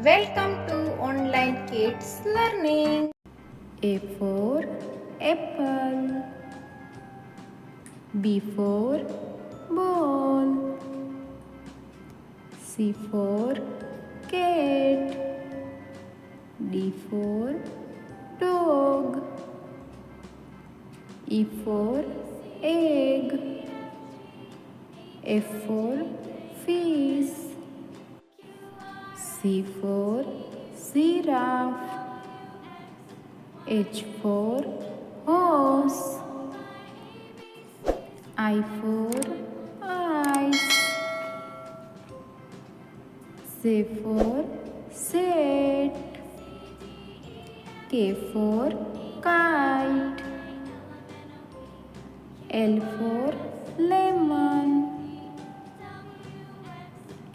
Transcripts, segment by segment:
Welcome to Online Kids Learning. A for apple. B for ball. C for cat. D for dog. E for egg. F for fish. C for giraffe. H for horse. I for ice. C for set. K for kite. L for lemon.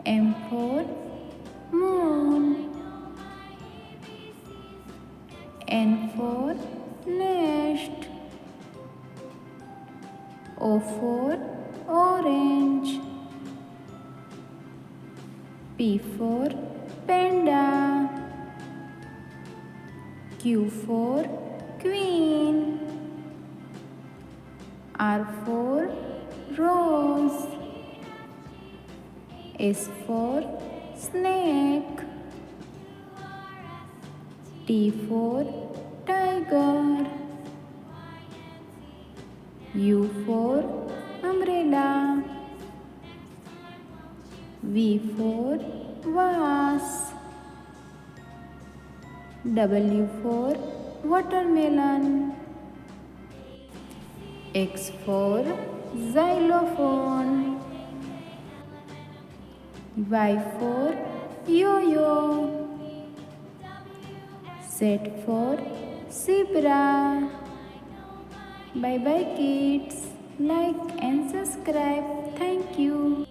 M for moon. N for nest. O for orange. P for panda. Q for queen. R for rose. S for snake. T for tiger. U for umbrella. V for vase. W for watermelon. X for xylophone. Y for yo-yo. Z for zebra. Bye bye kids. Like and subscribe. Thank you.